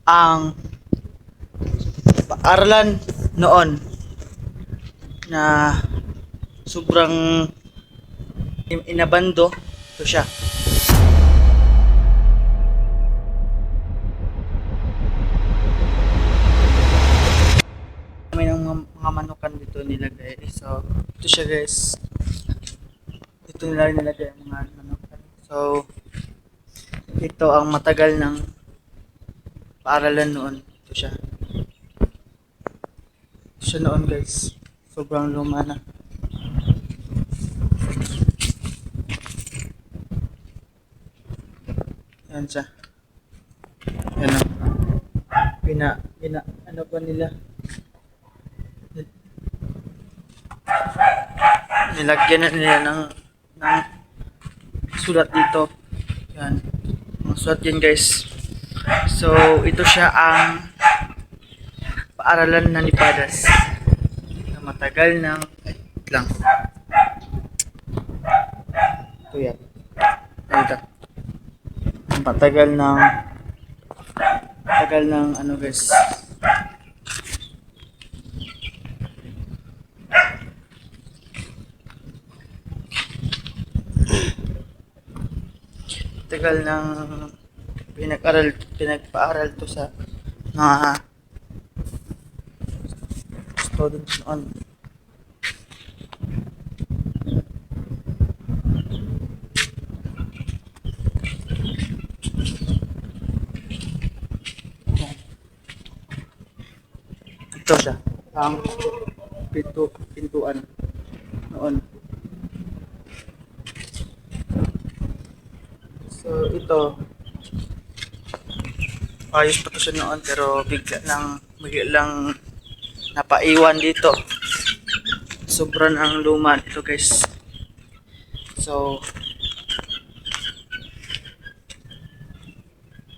ang paaralan noon na sobrang inabando. Ito siya. May mga manukan dito nilagay. So, ito siya guys. Dito nila nilagay ang mga manukan. So, ito ang matagal ng paaralan noon. Ito siya. Ito siya noon guys. Sobrang luma na. Yan siya. Yan o. Ano pa nila? Nilagyan na nila ng sulat dito. Yan. Mga sulat yan guys. So, ito siya ang paaralan ng Lipadas. Na matagal ng... wait lang. Ito yan. Ito. Matagal ng ano guys. Tagal ng pinagpaaral to sa mga students noon. Ito siya ang pintuan noon. So ito, ayos pa to siya noon pero bigla lang napaiwan dito. Sobrang ang luma ito guys. So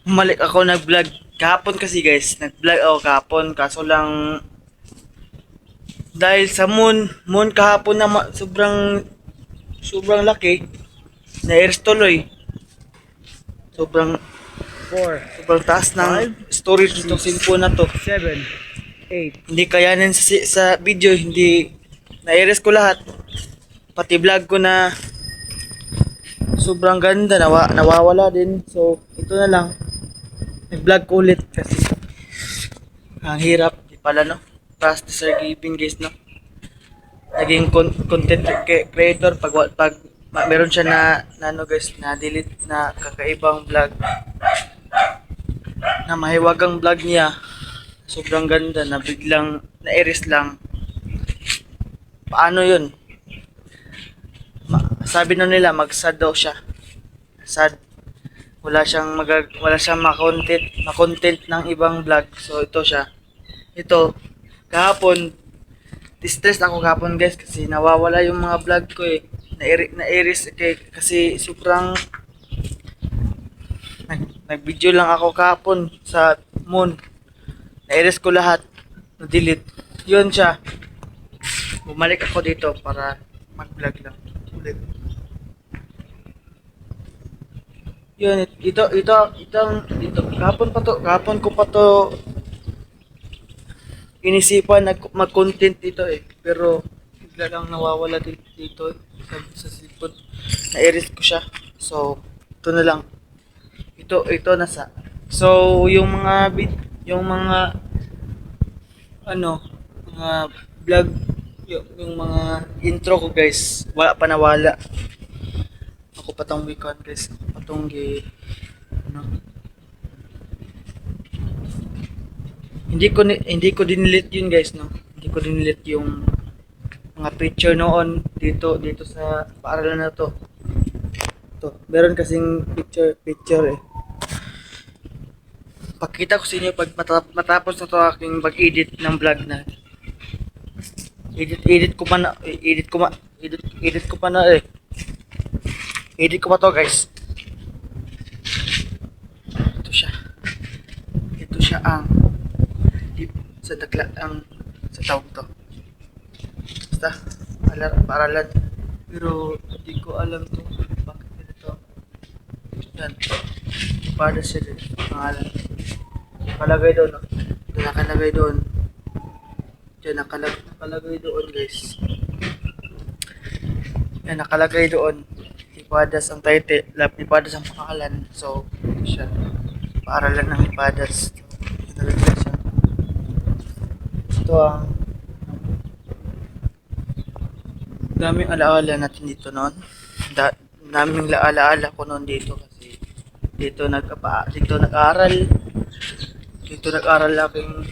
bumalik ako nag-vlog kahapon kasi guys. Nag-vlog ako kahapon kaso lang dahil sa moon kahapon na sobrang laki na airs tuloy. Sobrang taas ng storage nitong cellphone na to. 7, 8. Hindi kayanin sa video, hindi na-erase ko lahat. Pati vlog ko na sobrang ganda, nawawala din. So, ito na lang. Nag-vlog ko ulit kasi ang hirap, di pala no. Past Sir Giving guys no. Naging content creator pag meron siya na ano guys, na delete na kakaibang vlog. Na mahiwagang vlog niya. Sobrang ganda na biglang na-erase lang. Paano yun? Sabi na nila mag-sad daw siya. Sad. Wala siyang ma-content ng ibang vlog. So ito siya. Ito kahapon distress ako kahapon guys kasi nawawala yung mga vlog ko eh. Na-erase kasi sobrang nag-video lang ako kahapon sa moon. Na-erase ko lahat. Na-delete. Yun siya. Bumalik ako dito para mag-vlog lang ulit. Yun, ito kahapon ko pa to inisipan mag-content dito eh. Pero bigla lang nawawala dito sa cellphone. Na-erase ko siya. So, ito na lang. Ito nasa. So, yung mga mga vlog, yung mga intro ko guys, wala pa nawala. Ako patong weekon guys. Patong hindi ko dinilit yun guys no. Hindi ko dinilit yung mga picture noon dito sa paaralan na to. Meron kasing picture eh. Pakita ko sa inyo pag matapos na to aking pag-edit ng vlog na. Edit ko pa to guys. Ito siya ang sa taong to. Basta paaralan. Pero hindi ko alam to bakit ganito. Yan. Para siya din pangalan. Nakalagay doon, no? Ito nakalagay doon. Diyan, nakalagay doon, guys. Yan, nakalagay doon. Hipadas ang title, Hipadas ang pangalan. So, ito siya. Paaralan ng Hipadas. Nakalagay siya. Ito ang daming alaala natin dito noon. Daming alaala ko noon dito kasi dito nag-aral. Dito nag-aral aking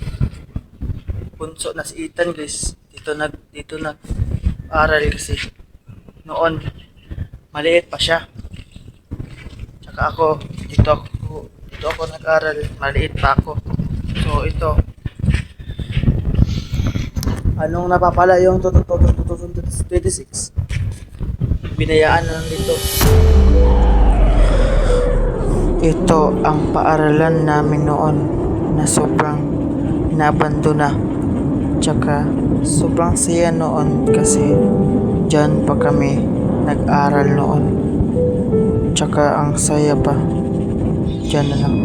bunso na si Ethan, guys. Dito nag-aral kasi noon maliit pa siya. Tsaka dito ako nag-aral, maliit pa ako. So ito, anong napapala yung 2026? Binayaan na lang dito. Ito ang paaralan namin noon na sobrang inabandona. Tsaka sobrang saya noon kasi dyan pa kami nag-aral noon. Tsaka ang saya pa. Dyan na lang.